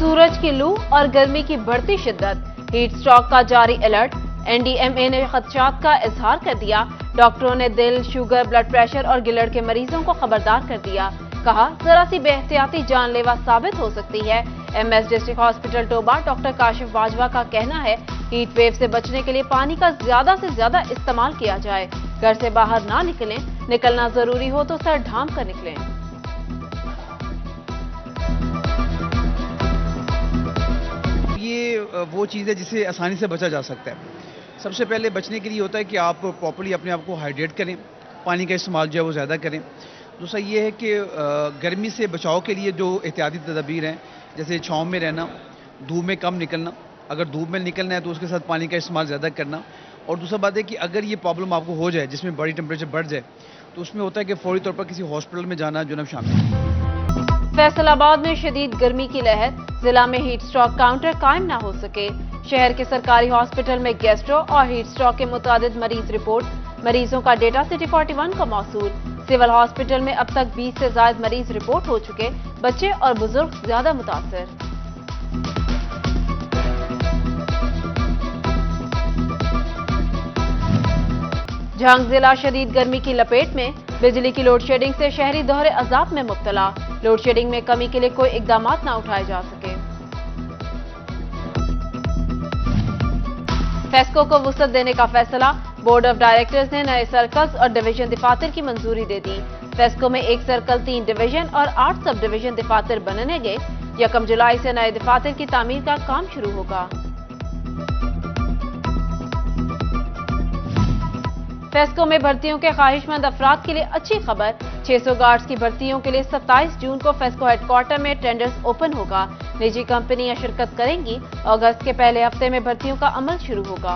सूरज की लू और गर्मी की बढ़ती शिद्दत, हीट स्ट्रोक का जारी अलर्ट। एनडीएमए ने खदशात का इजहार कर दिया। डॉक्टरों ने दिल, शुगर, ब्लड प्रेशर और गिलड़ के मरीजों को खबरदार कर दिया। कहा, जरा सी बेहतियाती जानलेवा साबित हो सकती है। MS district hospital Toba doctor Kashif Bajwa का कहना है, हीट वेव से बचने के लिए पानी का ज्यादा से ज्यादा इस्तेमाल किया जाए। घर से बाहर ना निकलें, निकलना जरूरी हो तो सर ढांप कर निकलें। ये वो चीज़ है जिससे आसानी से बचा जा सकता है। सबसे पहले बचने के लिए होता है कि आप प्रॉपर्ली अपने आप को हाइड्रेट करें, पानी का इस्तेमाल जो है वो ज़्यादा करें। दूसरा ये है कि गर्मी से बचाव के लिए जो एहतियाती तदबीर हैं, जैसे छाँव में रहना, धूप में कम निकलना, अगर धूप में निकलना है तो उसके साथ पानी का इस्तेमाल ज़्यादा करना। और दूसरा बात है कि अगर ये प्रॉब्लम आपको हो जाए जिसमें बॉडी टेम्परेचर बढ़ जाए तो उसमें होता है कि फौरी तौर पर किसी हॉस्पिटल में जाना जो शामिल है। फैसलाबाद में शदीद गर्मी की लहर, जिला में हीट स्ट्रोक काउंटर कायम न हो सके। शहर के सरकारी हॉस्पिटल में गैस्ट्रो और हीट स्ट्रोक के मुतादिद मरीज रिपोर्ट। मरीजों का डेटा सिटी 41 का मौसूल। सिविल हॉस्पिटल में अब तक 20 से ज्यादा मरीज रिपोर्ट हो चुके। बच्चे और बुजुर्ग ज्यादा मुतासर। झांग जिला शदीद गर्मी की लपेट में, बिजली की लोड शेडिंग से शहरी दोहरे अजाब में मुब्तला। लोड शेडिंग में कमी के लिए कोई इकदाम न उठाए जा सके। फेस्को को वुसअत देने का फैसला, बोर्ड ऑफ डायरेक्टर्स ने नए सर्कल्स और डिवीजन दफातर की मंजूरी दे दी। फेस्को में 1 सर्कल, 3 डिवीजन और 8 सब डिवीजन दफातर बनने गए। 1 जुलाई से नए दफातर की तामीर का काम शुरू होगा। फेस्को में भर्तियों के ख्वाहिशमंद अफराद के लिए अच्छी खबर, 600 गार्ड्स की भर्तियों के लिए 27 जून को फेस्को हेडक्वार्टर में टेंडर्स ओपन होगा। निजी कंपनियां शिरकत करेंगी। अगस्त के पहले हफ्ते में भर्तियों का अमल शुरू होगा।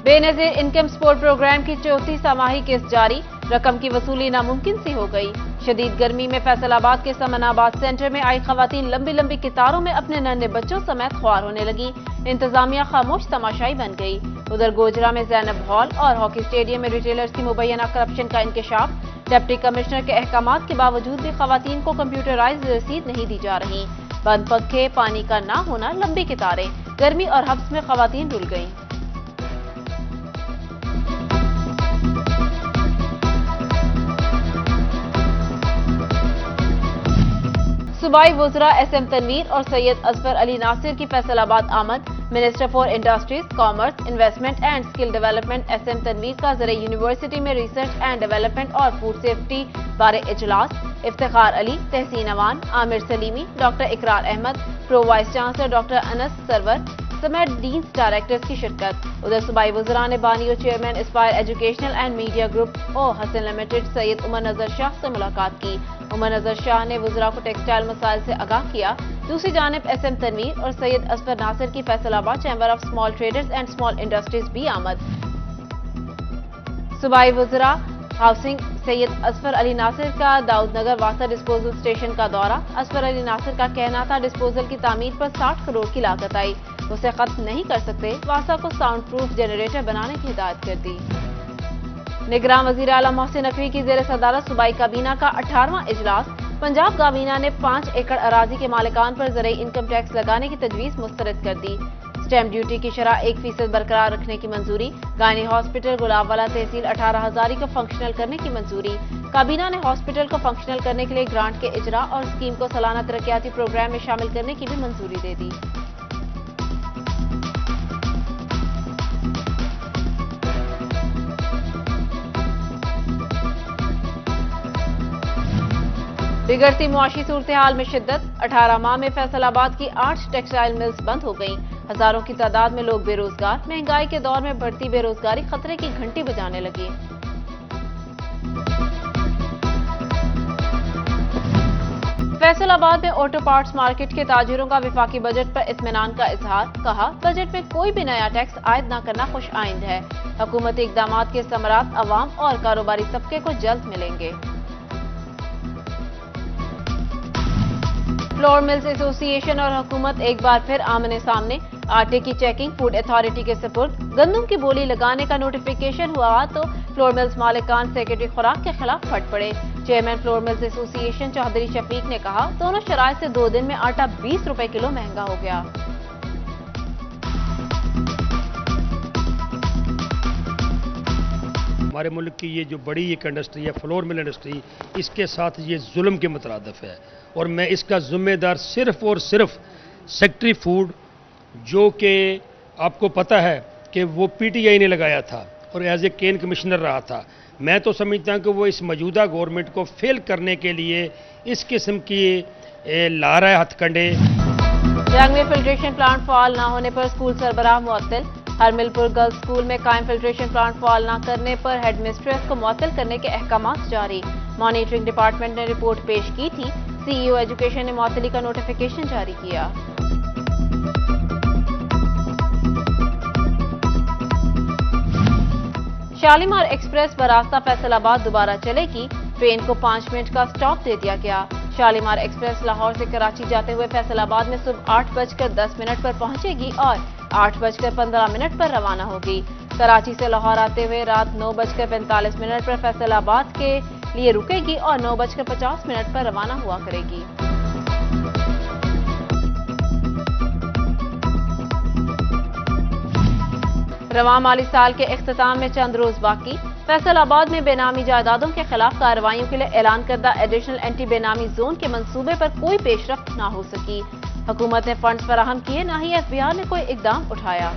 बेनजीर इनकम सपोर्ट प्रोग्राम की 34 सामाही किस्त जारी, रकम की वसूली नामुमकिन सी हो गई। शदीद गर्मी में फैसलाबाद के समनाबाद सेंटर में आई खवातीन लंबी लंबी कितारों में अपने नन्हे बच्चों समेत ख्वार होने लगी। इंतजामिया खामोश तमाशाई बन गई। उधर गोजरा में जैनब हॉल और हॉकी स्टेडियम में रिटेलर्स की मुबैना करप्शन का इंकशाफ। डिप्टी कमिश्नर के अहकामात के बावजूद भी खवातीन को कंप्यूटराइज्ड रसीद नहीं दी जा रही। बंद पंखे, पानी का ना होना, लंबी कितारें, गर्मी और हब्स में खवातीन रुल गईं। सूबाई वुज़रा एसएम तनवीर और सैयद असफर अली नासिर की फैसलाबाद आमद। Minister for industries, commerce, investment and skill development SM Tanveer का ज़रिए यूनिवर्सिटी में रिसर्च एंड डेवलपमेंट और फूड सेफ्टी बारे इजलास। Iftikhar Ali, Tehseen Awan, Aamir Salimi, doctor Ikrar Ahmad, pro vice chancellor doctor Anas Sarwar समेत डीन्स डायरेक्टर्स की शिरकत। उधर सूबाई वुज़रा ने बानी और chairman aspire educational and media group ओ हसन लिमिटेड सैयद उमर नजर शाह से मुलाकात की। उमर नजर शाह ने वुज़रा को टेक्सटाइल मसाइल से आगाह किया। दूसरी जानिब एसएम तनवीर और सैयद असफर नासिर की Faisalabad chamber of small traders and small industries भी आमद। सूबाई वुज़रा हाउसिंग सैयद असफर अली नासिर का दाऊद नगर वासा डिस्पोजल स्टेशन का दौरा। असफर अली नासिर का कहना था डिस्पोजल की तामीर पर 60 करोड़ की लागत आई, उसे खत्म नहीं कर सकते। वासा को साउंड प्रूफ जनरेटर बनाने की हिदायत कर दी। निगरान वज़ीर आला मोहसिन नकवी की ज़ेर सदारत सूबाई काबीना का 18वां इजलास। पंजाब काबीना ने 5 एकड़ अराजी के मालिकान पर ज़राई इनकम टैक्स लगाने की तजवीज़ मुस्तरद कर दी। स्टैम्प ड्यूटी की शरह 1% बरकरार रखने की मंजूरी। गायनी हॉस्पिटल गुलाबवाला तहसील 18 हजारी को फंक्शनल करने की मंजूरी। काबीना ने हॉस्पिटल को फंक्शनल करने के लिए ग्रांट के इजरा और स्कीम को सालाना तरक्याती प्रोग्राम में शामिल करने की भी मंजूरी दे दी। बिगड़ती मुआशी सूरत हाल में शिद्दत, 18 माह में फैसलाबाद की 8 टेक्सटाइल मिल्स बंद हो गईं। हजारों की तादाद में लोग बेरोजगार। महंगाई के दौर में बढ़ती बेरोजगारी खतरे की घंटी बजाने लगी। फैसलाबाद में ऑटो पार्ट्स मार्केट के ताजिरों का विफाकी बजट पर इत्मीनान का इजहार। कहा, बजट में कोई भी नया टैक्स आयद न करना खुश आइंद है। हुकूमती इकदामात के समरात अवाम और कारोबारी तबके को जल्द मिलेंगे। फ्लोर मिल्स एसोसिएशन और हुकूमत एक बार फिर आमने सामने। आटे की चेकिंग फूड अथॉरिटी के सपुर्द, गंदम की बोली लगाने का नोटिफिकेशन हुआ तो फ्लोर मिल्स मालिकान सेक्रेटरी खुराक के खिलाफ फट पड़े। Chairman flour mills association Chaudhry Shafiq ने कहा, दोनों शराइत से 2 दिन में आटा 20 रुपए किलो महंगा हो गया। हमारे मुल्क की ये जो बड़ी एक इंडस्ट्री है फ्लोर मिल इंडस्ट्री, इसके साथ ये जुल्म के मुतरादिफ है और मैं इसका जिम्मेदार सिर्फ और सिर्फ सेक्रेटरी फूड, जो कि आपको पता है कि वो पीटीआई ने लगाया था और एज ए केन कमिश्नर रहा था। मैं तो समझता हूँ कि वो इस मौजूदा गवर्नमेंट को फेल करने के लिए इस किस्म की ला रहा है हथकंडे। जंग में फिल्ट्रेशन प्लांट फाल न होने पर स्कूल सरबराह मुअत्तल। हरमिलपुर गर्ल्स स्कूल में कायम फिल्ट्रेशन प्लांट फाल न करने पर हेड मिस्ट्रेस को मुअत्तल करने के अहकामात जारी। मॉनिटरिंग डिपार्टमेंट ने रिपोर्ट पेश की थी। सीईओ एजुकेशन ने मुअत्तली का नोटिफिकेशन जारी किया। शालीमार एक्सप्रेस बरास्ता फैसलाबाद दोबारा चलेगी। ट्रेन को 5 मिनट का स्टॉप दे दिया गया। शालीमार एक्सप्रेस लाहौर से कराची जाते हुए फैसलाबाद में सुबह 8:10 पर पहुंचेगी और 8:15 पर रवाना होगी। कराची से लाहौर आते हुए रात 9:45 पर फैसलाबाद के लिए रुकेगी और 9:50 पर रवाना हुआ करेगी। रवां माली साल के इख्तिताम में चंद रोज बाकी। फैसलाबाद में बेनामी जायदादों के खिलाफ कार्रवाइयों के लिए ऐलान करदा एडिशनल एंटी बेनामी जोन के मंसूबे पर कोई पेशरफ्त न हो सकी। हुकूमत ने फंड्स फराहम किए, न ही एफबीआर ने कोई इकदाम उठाया।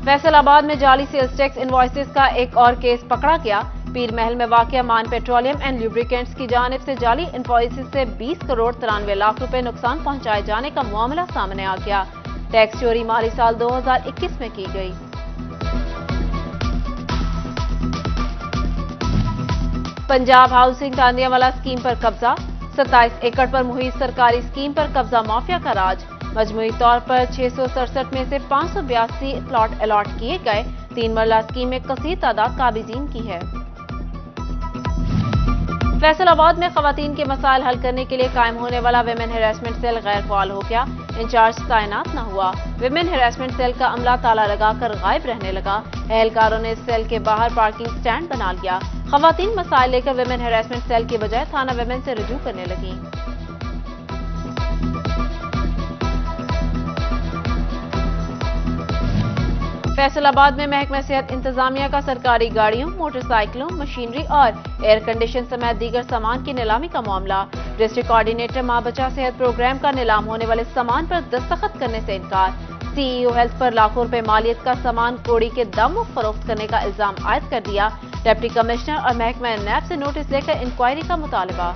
फैसलाबाद में जाली सेल्स टैक्स इनवॉइसेस का एक और केस पकड़ा गया। पीर महल में वाक़या मान पेट्रोलियम एंड ल्यूब्रिकेंट्स की जानिब से जाली इनवॉइसेस से 20 करोड़ 93 लाख रुपए नुकसान पहुंचाए जाने का मामला सामने आ गया। टैक्स चोरी माली साल 2021 में की गई। पंजाब हाउसिंग तांदियावाला स्कीम पर कब्जा। 27 एकड़ पर मुहित सरकारी स्कीम पर कब्जा माफिया का राज। मजमूई तौर पर 667 में से 582 प्लॉट अलॉट किए गए। 3 मरला स्कीम में कसीर तादाद काबिजीन की है। फैसलाबाद में खवातीन के मसाइल हल करने के लिए कायम होने वाला विमेन हैरेसमेंट सेल गैर फाल हो गया। इंचार्ज तैनात न हुआ। विमेन हैरेसमेंट सेल का अमला ताला लगाकर गायब रहने लगा। एहलकारों ने सेल के बाहर पार्किंग स्टैंड बना लिया। खवातीन मसाइल लेकर विमेन हैरेसमेंट सेल की बजाय थाना विमेन से रुजू करने लगी। फैसलाबाद में महकमा सेहत इंतजामिया का सरकारी गाड़ियों, मोटरसाइकिलों, मशीनरी और एयर कंडीशन समेत दीगर सामान की नीलामी का मामला। डिस्ट्रिक्ट कोऑर्डिनेटर मां बचा सेहत प्रोग्राम का नीलाम होने वाले सामान पर दस्तखत करने से इनकार। सीईओ हेल्थ पर लाखों रुपए मालियत का सामान कोड़ी के दामों फरोख्त करने का इल्जाम आयद कर दिया। डिप्टी कमिश्नर और महकमा नैब से नोटिस लेकर इंक्वायरी का मुतालबा।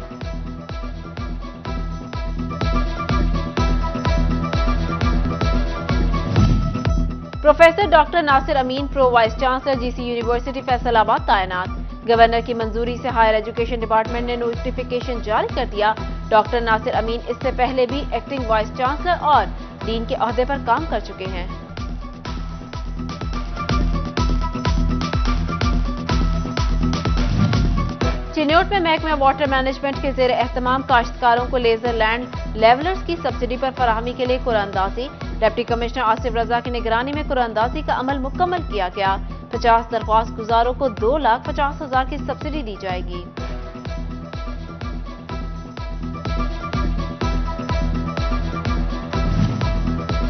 Professor doctor Nasir Amin pro vice chancellor GC university Faisalabad तैनात। गवर्नर की मंजूरी से हायर एजुकेशन डिपार्टमेंट ने नोटिफिकेशन जारी कर दिया। डॉक्टर नासिर अमीन इससे पहले भी एक्टिंग वाइस चांसलर और डीन के ओहदे पर काम कर चुके हैं। चिन्योट में महकमा वाटर मैनेजमेंट के जेर एहतमाम काश्तकारों को लेजर लैंड लेवलर्स की सब्सिडी पर फराहमी के लिए कुरानंदाजी। डिप्टी कमिश्नर आसिफ रजा की निगरानी में कुरानंदाजी का अमल मुकम्मल किया गया। 50 दरख्वास्त गुजारों को 2,50,000 की सब्सिडी दी जाएगी।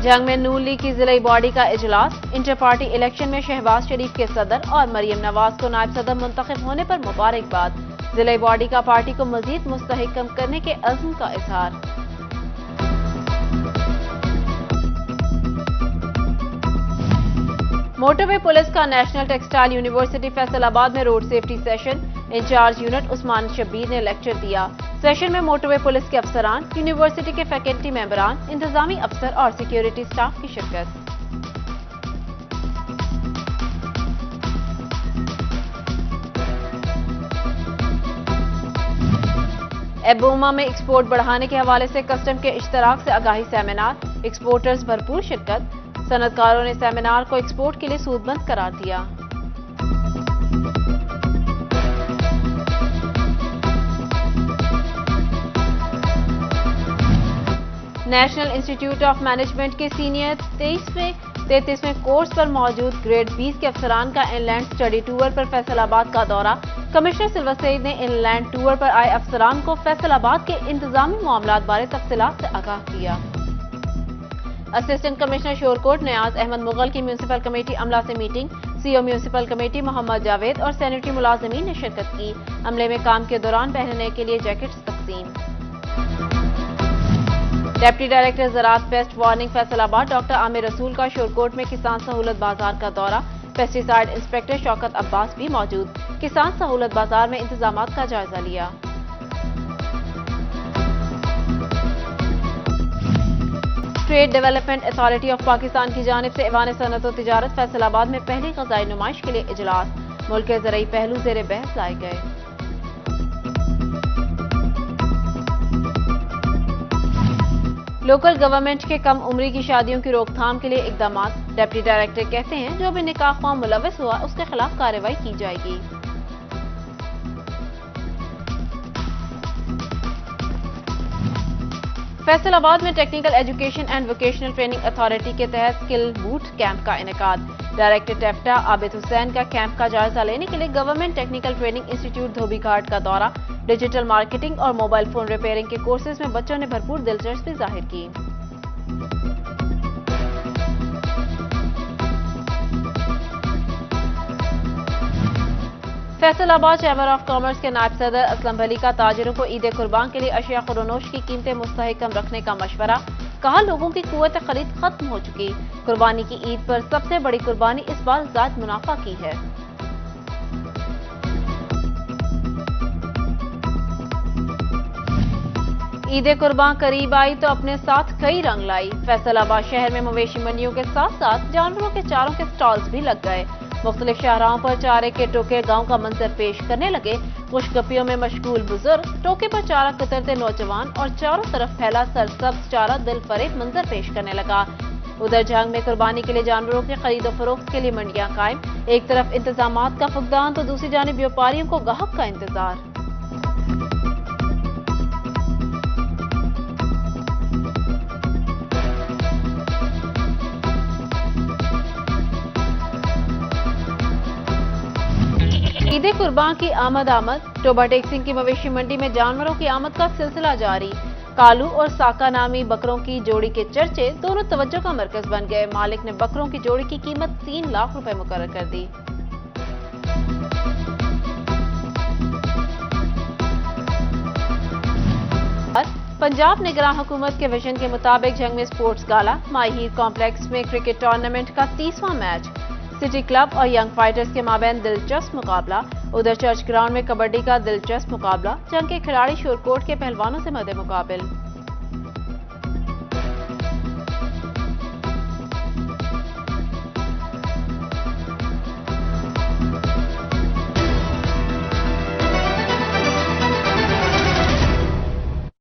जंग में नून लीग की जिला बॉडी का इजलास। इंटर पार्टी इलेक्शन में शहबाज शरीफ के सदर और मरियम नवाज को नायब सदर मुंतखब होने पर मुबारकबाद। जिला बॉडी का पार्टी को मजीद मुस्तहकम करने के अज़्म का इजहार। मोटरवे पुलिस का नेशनल टेक्सटाइल यूनिवर्सिटी फैसलाबाद में road safety session. Incharge unit Usman Shabbir ने लेक्चर दिया। सेशन में मोटरवे पुलिस के अफसरान, यूनिवर्सिटी के फैकल्टी मेंबरान, इंतजामी अफसर और सिक्योरिटी स्टाफ की शिरकत। एबोमा में एक्सपोर्ट बढ़ाने के हवाले से कस्टम के इश्तराक से आगाही सेमिनार। एक्सपोर्टर्स भरपूर शिरकत। सनतकारों ने सेमिनार को एक्सपोर्ट के लिए सूदबंद करार दिया। نیشنل انسٹیٹیوٹ آف مینجمنٹ کے سینئر 33ویں کورس پر موجود گریڈ 20 کے افسران کا ان لینڈ اسٹڈی ٹور پر فیصل آباد کا دورہ۔ کمشنر سلور سعید نے ان لینڈ ٹور پر آئے افسران کو فیصل آباد کے انتظامی معاملات بارے تفصیلات سے آگاہ کیا۔ اسسٹنٹ کمشنر شورکوٹ نیاز احمد مغل کی میونسپل کمیٹی عملہ سے میٹنگ۔ سی او میونسپل کمیٹی محمد جاوید اور سینیٹری ملازمین نے شرکت کی۔ عملے میں کام کے دوران پہننے کے لیے جیکٹس تقسیم۔ ڈپٹی ڈائریکٹر زراعت پیسٹ وارننگ فیصل آباد ڈاکٹر عامر رسول کا شورکوٹ میں کسان سہولت بازار کا دورہ۔ پیسٹی سائیڈ انسپکٹر شوکت عباس بھی موجود۔ کسان سہولت بازار میں انتظامات کا جائزہ لیا۔ Trade development authority of Pakistan کی جانب سے ایوان صنعت و تجارت فیصل آباد میں پہلی غذائی نمائش کے لیے اجلاس۔ ملک کے زرعی پہلو زیر بحث لائے گئے۔ لوکل گورنمنٹ کے کم عمری کی شادیوں کی روک تھام کے لیے اقدامات۔ ڈپٹی ڈائریکٹر کہتے ہیں جو بھی نکاح خواہ ملوث ہوا اس کے خلاف کارروائی کی جائے گی۔ فیصل آباد میں technical education and vocational training authority کے تحت اسکل بوٹ کیمپ کا انعقاد۔ ڈائریکٹر ٹیفٹا عابد حسین کا کیمپ کا جائزہ لینے کے لیے گورنمنٹ ٹیکنیکل ٹریننگ انسٹیٹیوٹ دھوبی گھاٹ کا دورہ۔ ڈیجیٹل مارکیٹنگ اور موبائل فون ریپیئرنگ کے کورسز میں بچوں نے بھرپور دلچسپی ظاہر کی۔ فیصل آباد چیمبر آف کامرس کے نائب صدر اسلم بھلی کا تاجروں کو عید قربان کے لیے اشیاء خورونوش کی قیمتیں مستحکم رکھنے کا مشورہ۔ کہا لوگوں کی قوت خرید ختم ہو چکی۔ قربانی کی عید پر سب سے بڑی قربانی اس بار زائد منافع کی ہے۔ عید قربان قریب آئی تو اپنے ساتھ کئی رنگ لائی۔ فیصل آباد شہر میں مویشی منڈیوں کے ساتھ ساتھ جانوروں کے چاروں کے سٹالز بھی لگ گئے۔ مختلف شاہراہوں پر چارے کے ٹوکے گاؤں کا منظر پیش کرنے لگے۔ خوش گپیوں میں مشغول بزرگ، ٹوکے پر چارہ کترتے نوجوان اور چاروں طرف پھیلا سرسبز چارہ دل فریب منظر پیش کرنے لگا۔ ادھر جھنگ میں قربانی کے لیے جانوروں کی خرید و فروخت کے لیے منڈیاں قائم۔ ایک طرف انتظامات کا فقدان تو دوسری جانب بیوپاریوں کو گاہک کا انتظار۔ عید قربان کی آمد ٹوبا ٹیک سنگھ کی مویشی منڈی میں جانوروں کی آمد کا سلسلہ جاری۔ کالو اور ساکا نامی بکروں کی جوڑی کے چرچے دونوں توجہ کا مرکز بن گئے۔ مالک نے بکروں کی جوڑی کی قیمت 3 لاکھ روپے مقرر کر دی۔ پنجاب نگراں حکومت کے ویژن کے مطابق جھنگ میں سپورٹس گالا۔ مائی ہیر کمپلیکس میں کرکٹ ٹورنامنٹ کا 30واں میچ۔ سٹی کلب اور ینگ فائٹرز کے مابین دلچسپ مقابلہ۔ ادھر چرچ گراؤنڈ میں کبڈی کا دلچسپ مقابلہ۔ جنگ کے کھلاڑی شورکوٹ کے پہلوانوں سے مد مقابل۔